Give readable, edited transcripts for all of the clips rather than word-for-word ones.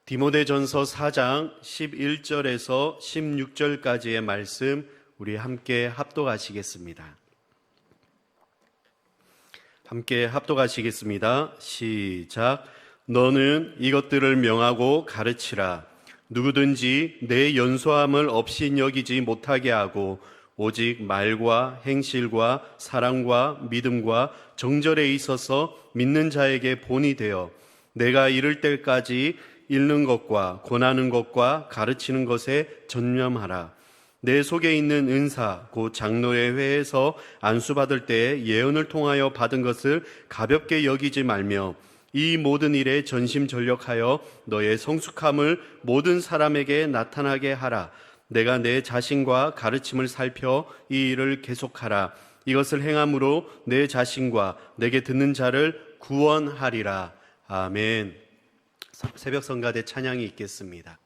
디모데전서 4장 11절에서 16절까지의 말씀 우리 함께 합독하시겠습니다. 함께 합독하시겠습니다. 시작. 너는 이것들을 명하고 가르치라. 누구든지 내 연소함을 없이 여기지 못하게 하고 오직 말과 행실과 사랑과 믿음과 정절에 있어서 믿는 자에게 본이 되어 내가 이를 때까지 읽는 것과 권하는 것과 가르치는 것에 전념하라. 내 속에 있는 은사 곧 장로의 회에서 안수받을 때 예언을 통하여 받은 것을 가볍게 여기지 말며 이 모든 일에 전심전력하여 너의 성숙함을 모든 사람에게 나타나게 하라. 내가 내 자신과 가르침을 살펴 이 일을 계속하라. 이것을 행함으로 내 자신과 내게 듣는 자를 구원하리라. 아멘. 새벽 성가대 찬양이 있겠습니다.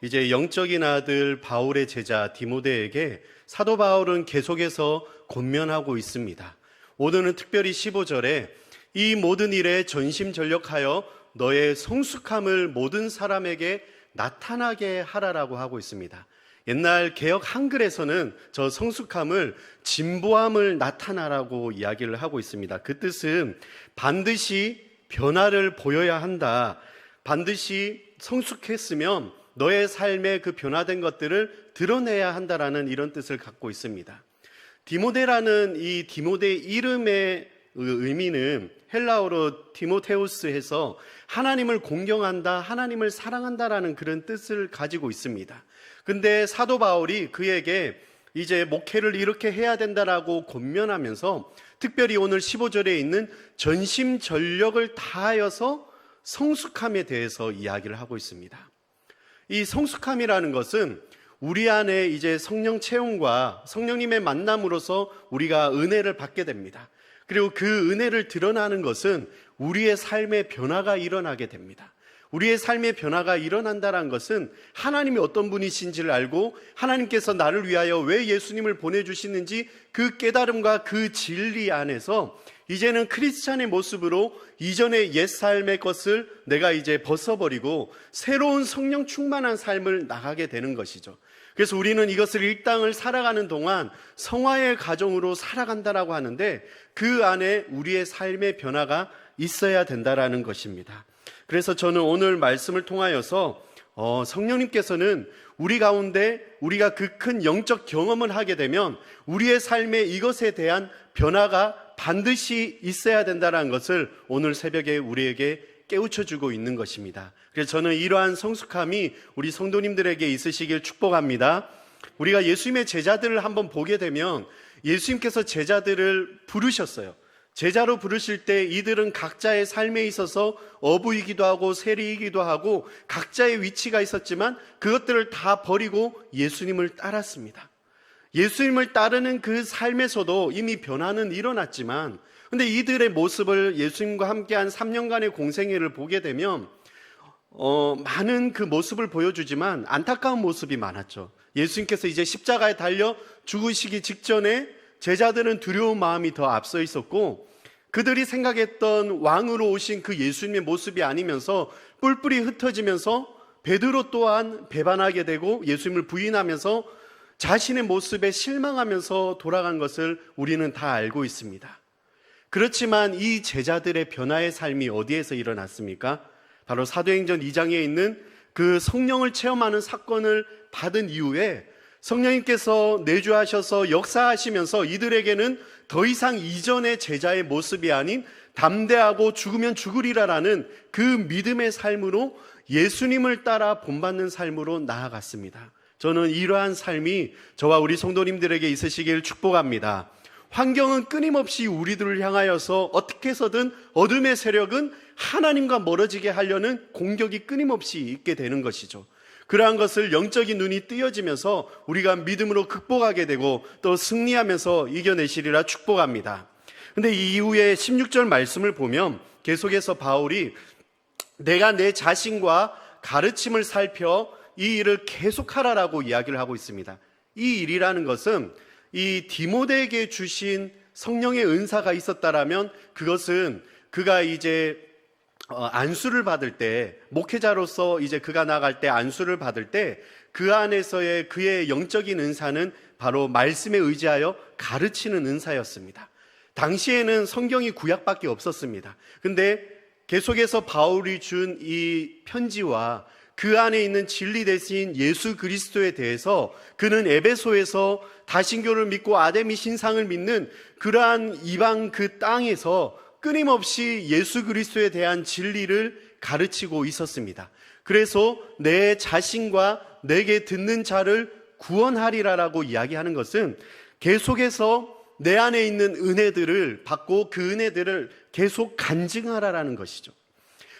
이제 영적인 아들 바울의 제자 디모데에게 사도 바울은 계속해서 권면하고 있습니다. 오늘은 특별히 15절에 이 모든 일에 전심전력하여 너의 성숙함을 모든 사람에게 나타나게 하라라고 하고 있습니다. 옛날 개역 한글에서는 저 성숙함을 진보함을 나타나라고 이야기를 하고 있습니다. 그 뜻은 반드시 변화를 보여야 한다. 반드시 성숙했으면 너의 삶의 그 변화된 것들을 드러내야 한다라는 이런 뜻을 갖고 있습니다. 디모데라는 이 디모데 이름의 의미는 헬라어로 디모테우스 해서 하나님을 공경한다, 하나님을 사랑한다라는 그런 뜻을 가지고 있습니다. 근데 사도 바울이 그에게 이제 목회를 이렇게 해야 된다라고 권면하면서 특별히 오늘 15절에 있는 전심전력을 다하여서 성숙함에 대해서 이야기를 하고 있습니다. 이 성숙함이라는 것은 우리 안에 이제 성령 체험과 성령님의 만남으로서 우리가 은혜를 받게 됩니다. 그리고 그 은혜를 드러나는 것은 우리의 삶의 변화가 일어나게 됩니다. 우리의 삶의 변화가 일어난다는 것은 하나님이 어떤 분이신지를 알고 하나님께서 나를 위하여 왜 예수님을 보내주시는지 그 깨달음과 그 진리 안에서 이제는 크리스찬의 모습으로 이전의 옛 삶의 것을 내가 이제 벗어버리고 새로운 성령 충만한 삶을 나가게 되는 것이죠. 그래서 우리는 이것을 일당을 살아가는 동안 성화의 가정으로 살아간다라고 하는데 그 안에 우리의 삶의 변화가 있어야 된다라는 것입니다. 그래서 저는 오늘 말씀을 통하여서 성령님께서는 우리 가운데 우리가 그 큰 영적 경험을 하게 되면 우리의 삶에 이것에 대한 변화가 반드시 있어야 된다는 것을 오늘 새벽에 우리에게 깨우쳐주고 있는 것입니다. 그래서 저는 이러한 성숙함이 우리 성도님들에게 있으시길 축복합니다. 우리가 예수님의 제자들을 한번 보게 되면 예수님께서 제자들을 부르셨어요. 제자로 부르실 때 이들은 각자의 삶에 있어서 어부이기도 하고 세리이기도 하고 각자의 위치가 있었지만 그것들을 다 버리고 예수님을 따랐습니다. 예수님을 따르는 그 삶에서도 이미 변화는 일어났지만 근데 이들의 모습을 예수님과 함께한 3년간의 공생애를 보게 되면 많은 그 모습을 보여주지만 안타까운 모습이 많았죠. 예수님께서 이제 십자가에 달려 죽으시기 직전에 제자들은 두려운 마음이 더 앞서 있었고 그들이 생각했던 왕으로 오신 그 예수님의 모습이 아니면서 뿔뿔이 흩어지면서 베드로 또한 배반하게 되고 예수님을 부인하면서 자신의 모습에 실망하면서 돌아간 것을 우리는 다 알고 있습니다. 그렇지만 이 제자들의 변화의 삶이 어디에서 일어났습니까? 바로 사도행전 2장에 있는 그 성령을 체험하는 사건을 받은 이후에 성령님께서 내주하셔서 역사하시면서 이들에게는 더 이상 이전의 제자의 모습이 아닌 담대하고 죽으면 죽으리라라는 그 믿음의 삶으로 예수님을 따라 본받는 삶으로 나아갔습니다. 저는 이러한 삶이 저와 우리 성도님들에게 있으시길 축복합니다. 환경은 끊임없이 우리들을 향하여서 어떻게 해서든 어둠의 세력은 하나님과 멀어지게 하려는 공격이 끊임없이 있게 되는 것이죠. 그러한 것을 영적인 눈이 뜨여지면서 우리가 믿음으로 극복하게 되고 또 승리하면서 이겨내시리라 축복합니다. 근데 이 이후에 16절 말씀을 보면 계속해서 바울이 내가 내 자신과 가르침을 살펴 이 일을 계속하라라고 이야기를 하고 있습니다. 이 일이라는 것은 이 디모데에게 주신 성령의 은사가 있었다라면 그것은 그가 이제 안수를 받을 때 목회자로서 이제 그가 나갈 때 안수를 받을 때 그 안에서의 그의 영적인 은사는 바로 말씀에 의지하여 가르치는 은사였습니다. 당시에는 성경이 구약밖에 없었습니다. 근데 계속해서 바울이 준 이 편지와 그 안에 있는 진리 대신 예수 그리스도에 대해서 그는 에베소에서 다신교를 믿고 아데미 신상을 믿는 그러한 이방 그 땅에서 끊임없이 예수 그리스도에 대한 진리를 가르치고 있었습니다. 그래서 내 자신과 내게 듣는 자를 구원하리라라고 이야기하는 것은 계속해서 내 안에 있는 은혜들을 받고 그 은혜들을 계속 간증하라라는 것이죠.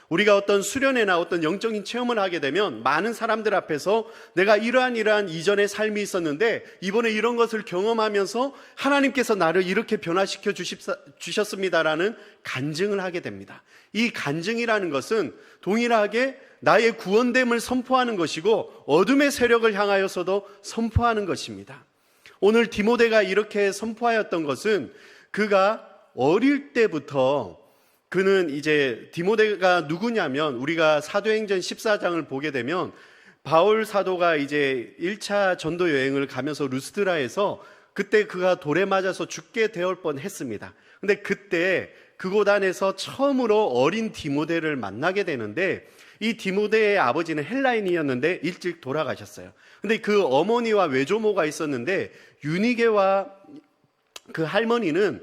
우리가 어떤 수련회나 어떤 영적인 체험을 하게 되면 많은 사람들 앞에서 내가 이러한 이전의 삶이 있었는데 이번에 이런 것을 경험하면서 하나님께서 나를 이렇게 변화시켜 주셨습니다라는 간증을 하게 됩니다. 이 간증이라는 것은 동일하게 나의 구원됨을 선포하는 것이고 어둠의 세력을 향하여서도 선포하는 것입니다. 오늘 디모데가 이렇게 선포하였던 것은 그가 어릴 때부터 그는 이제 디모데가 누구냐면 우리가 사도행전 14장을 보게 되면 바울 사도가 이제 1차 전도 여행을 가면서 루스드라에서 그때 그가 돌에 맞아서 죽게 되올 뻔했습니다. 근데 그때 그곳 안에서 처음으로 어린 디모데를 만나게 되는데 이 디모데의 아버지는 헬라인이었는데 일찍 돌아가셨어요. 근데 그 어머니와 외조모가 있었는데 유니게와 그 할머니는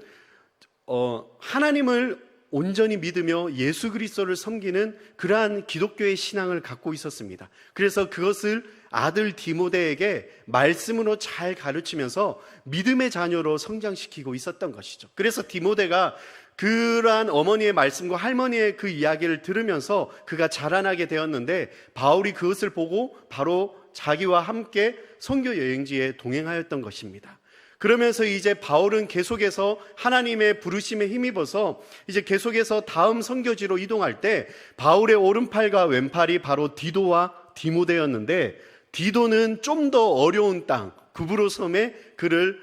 하나님을 온전히 믿으며 예수 그리스도를 섬기는 그러한 기독교의 신앙을 갖고 있었습니다. 그래서 그것을 아들 디모데에게 말씀으로 잘 가르치면서 믿음의 자녀로 성장시키고 있었던 것이죠. 그래서 디모데가 그러한 어머니의 말씀과 할머니의 그 이야기를 들으면서 그가 자라나게 되었는데 바울이 그것을 보고 바로 자기와 함께 선교 여행지에 동행하였던 것입니다. 그러면서 이제 바울은 계속해서 하나님의 부르심에 힘입어서 이제 계속해서 다음 선교지로 이동할 때 바울의 오른팔과 왼팔이 바로 디도와 디모데였는데 디도는 좀 더 어려운 땅 구브로 섬에 그를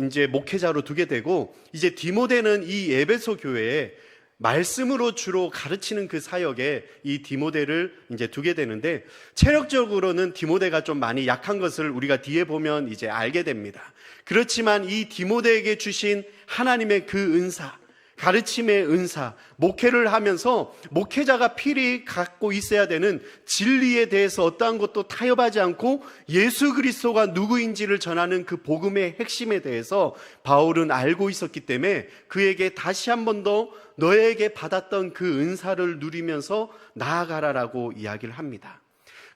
이제 목회자로 두게 되고 이제 디모데는 이 에베소 교회에 말씀으로 주로 가르치는 그 사역에 이 디모데를 이제 두게 되는데 체력적으로는 디모데가 좀 많이 약한 것을 우리가 뒤에 보면 이제 알게 됩니다. 그렇지만 이 디모데에게 주신 하나님의 그 은사, 가르침의 은사, 목회를 하면서 목회자가 필히 갖고 있어야 되는 진리에 대해서 어떠한 것도 타협하지 않고 예수 그리스도가 누구인지를 전하는 그 복음의 핵심에 대해서 바울은 알고 있었기 때문에 그에게 다시 한 번 더 너에게 받았던 그 은사를 누리면서 나아가라라고 이야기를 합니다.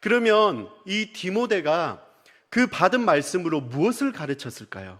그러면 이 디모데가 그 받은 말씀으로 무엇을 가르쳤을까요?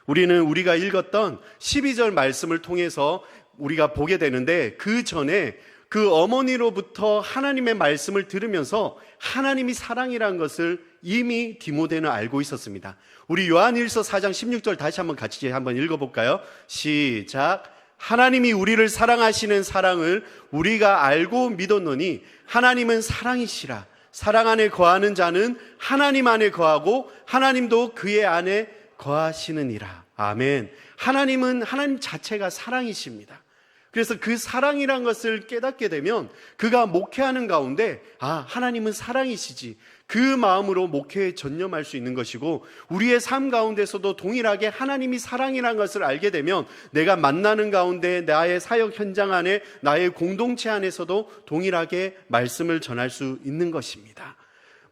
우리는 우리가 읽었던 12절 말씀을 통해서 우리가 보게 되는데, 그 전에 그 어머니로부터 하나님의 말씀을 들으면서 하나님이 사랑이라는 것을 이미 디모데는 알고 있었습니다. 우리 요한일서 4장 16절 다시 같이 한번 읽어볼까요? 시작. 하나님이 우리를 사랑하시는 사랑을 우리가 알고 믿었노니 하나님은 사랑이시라. 사랑 안에 거하는 자는 하나님 안에 거하고 하나님도 그의 안에 거하시느니라. 아멘. 하나님 자체가 사랑이십니다. 그래서 그 사랑이란 것을 깨닫게 되면 그가 목회하는 가운데 하나님은 사랑이시지, 그 마음으로 목회에 전념할 수 있는 것이고, 우리의 삶 가운데서도 동일하게 하나님이 사랑이라는 것을 알게 되면 내가 만나는 가운데, 나의 사역 현장 안에, 나의 공동체 안에서도 동일하게 말씀을 전할 수 있는 것입니다.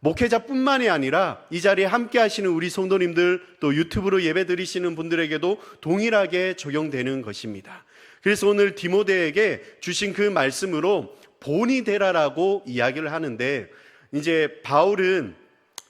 목회자뿐만이 아니라 이 자리에 함께 하시는 우리 성도님들, 또 유튜브로 예배 드리시는 분들에게도 동일하게 적용되는 것입니다. 그래서 오늘 디모데에게 주신 그 말씀으로 본이 되라라고 이야기를 하는데, 이제 바울은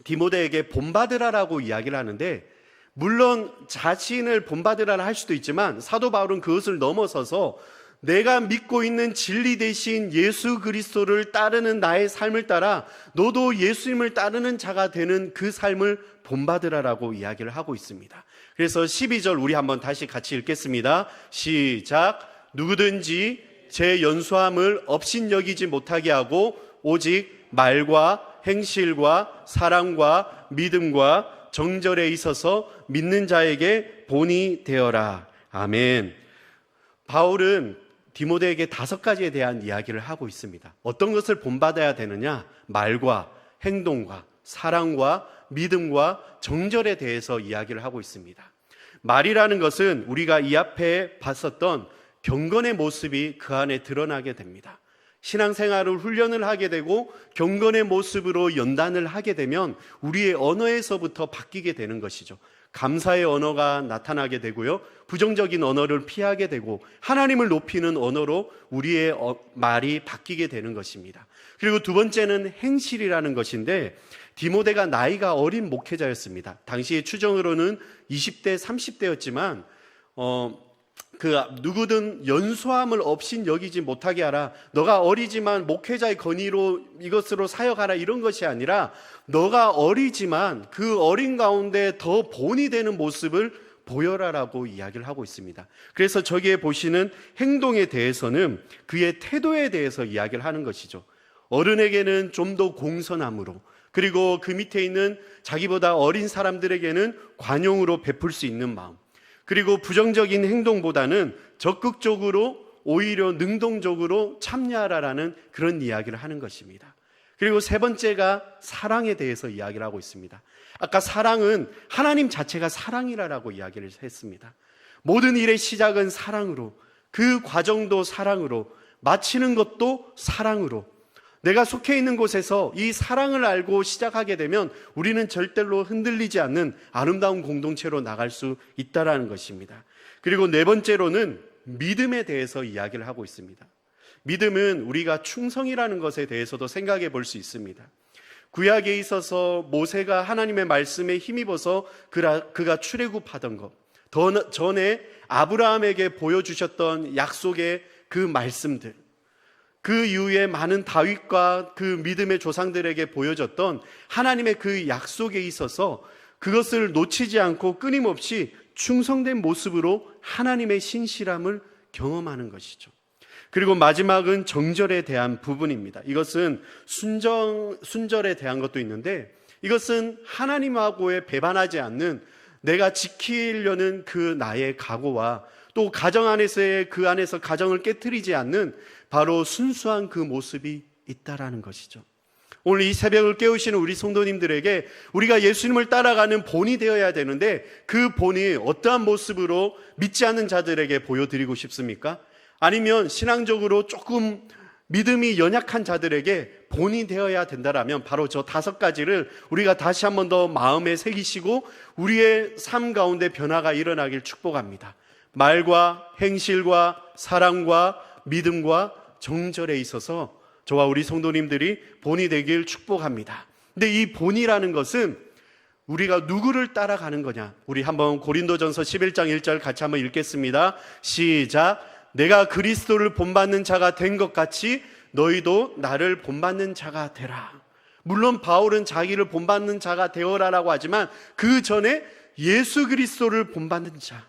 디모데에게 본받으라라고 이야기를 하는데, 물론 자신을 본받으라라 할 수도 있지만 사도 바울은 그것을 넘어서서 내가 믿고 있는 진리 대신 예수 그리스도를 따르는 나의 삶을 따라 너도 예수님을 따르는 자가 되는 그 삶을 본받으라라고 이야기를 하고 있습니다. 그래서 12절 우리 한번 다시 같이 읽겠습니다. 시작. 누구든지 제 연소함을 업신여기지 못하게 하고 오직 말과 행실과 사랑과 믿음과 정절에 있어서 믿는 자에게 본이 되어라. 아멘. 바울은 디모데에게 5가지에 대한 이야기를 하고 있습니다. 어떤 것을 본받아야 되느냐? 말과 행동과 사랑과 믿음과 정절에 대해서 이야기를 하고 있습니다. 말이라는 것은 우리가 이 앞에 봤었던 경건의 모습이 그 안에 드러나게 됩니다. 신앙생활을 훈련을 하게 되고 경건의 모습으로 연단을 하게 되면 우리의 언어에서부터 바뀌게 되는 것이죠. 감사의 언어가 나타나게 되고요, 부정적인 언어를 피하게 되고 하나님을 높이는 언어로 우리의 말이 바뀌게 되는 것입니다. 그리고 두 번째는 행실이라는 것인데, 디모데가 나이가 어린 목회자였습니다. 당시의 추정으로는 20대, 30대였지만 누구든 연소함을 없인 여기지 못하게 하라. 너가 어리지만 목회자의 건의로 이것으로 사역하라, 이런 것이 아니라 너가 어리지만 그 어린 가운데 더 본이 되는 모습을 보여라라고 이야기를 하고 있습니다. 그래서 저기에 보시는 행동에 대해서는 그의 태도에 대해서 이야기를 하는 것이죠. 어른에게는 좀 더 공손함으로, 그리고 그 밑에 있는 자기보다 어린 사람들에게는 관용으로 베풀 수 있는 마음, 그리고 부정적인 행동보다는 적극적으로 오히려 능동적으로 참여하라라는 그런 이야기를 하는 것입니다. 그리고 세 번째가 사랑에 대해서 이야기를 하고 있습니다. 아까 사랑은 하나님 자체가 사랑이라고 이야기를 했습니다. 모든 일의 시작은 사랑으로, 그 과정도 사랑으로, 마치는 것도 사랑으로, 내가 속해 있는 곳에서 이 사랑을 알고 시작하게 되면 우리는 절대로 흔들리지 않는 아름다운 공동체로 나갈 수 있다는 것입니다. 그리고 네 번째로는 믿음에 대해서 이야기를 하고 있습니다. 믿음은 우리가 충성이라는 것에 대해서도 생각해 볼 수 있습니다. 구약에 있어서 모세가 하나님의 말씀에 힘입어서 그가 출애굽하던 것, 더 전에 아브라함에게 보여주셨던 약속의 그 말씀들, 그 이후에 많은 다윗과 그 믿음의 조상들에게 보여줬던 하나님의 그 약속에 있어서 그것을 놓치지 않고 끊임없이 충성된 모습으로 하나님의 신실함을 경험하는 것이죠. 그리고 마지막은 정절에 대한 부분입니다. 이것은 순절에 대한 것도 있는데, 이것은 하나님하고의 배반하지 않는, 내가 지키려는 그 나의 각오와 또 가정 안에서의 그 안에서 가정을 깨트리지 않는 바로 순수한 그 모습이 있다라는 것이죠. 오늘 이 새벽을 깨우시는 우리 성도님들에게 우리가 예수님을 따라가는 본이 되어야 되는데, 그 본이 어떠한 모습으로 믿지 않는 자들에게 보여드리고 싶습니까? 아니면 신앙적으로 조금 믿음이 연약한 자들에게 본이 되어야 된다라면 바로 저 5가지를 우리가 다시 한 번 더 마음에 새기시고 우리의 삶 가운데 변화가 일어나길 축복합니다. 말과 행실과 사랑과 믿음과 정절에 있어서 저와 우리 성도님들이 본이 되길 축복합니다. 근데 이 본이라는 것은 우리가 누구를 따라가는 거냐? 우리 한번 고린도전서 11장 1절 같이 한번 읽겠습니다. 시작. 내가 그리스도를 본받는 자가 된 것 같이 너희도 나를 본받는 자가 되라. 물론 바울은 자기를 본받는 자가 되어라라고 하지만 그 전에 예수 그리스도를 본받는 자,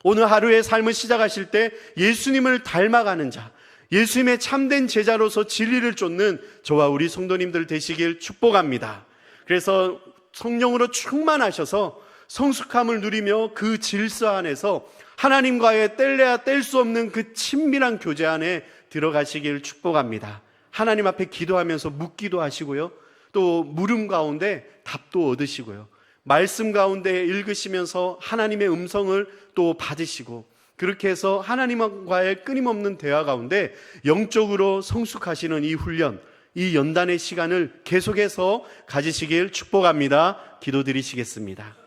오늘 하루의 삶을 시작하실 때 예수님을 닮아가는 자, 예수님의 참된 제자로서 진리를 쫓는 저와 우리 성도님들 되시길 축복합니다. 그래서 성령으로 충만하셔서 성숙함을 누리며 그 질서 안에서 하나님과의 뗄래야 뗄 수 없는 그 친밀한 교제 안에 들어가시길 축복합니다. 하나님 앞에 기도하면서 묻기도 하시고요, 또 물음 가운데 답도 얻으시고요, 말씀 가운데 읽으시면서 하나님의 음성을 또 받으시고, 그렇게 해서 하나님과의 끊임없는 대화 가운데 영적으로 성숙하시는 이 훈련, 이 연단의 시간을 계속해서 가지시길 축복합니다. 기도드리시겠습니다.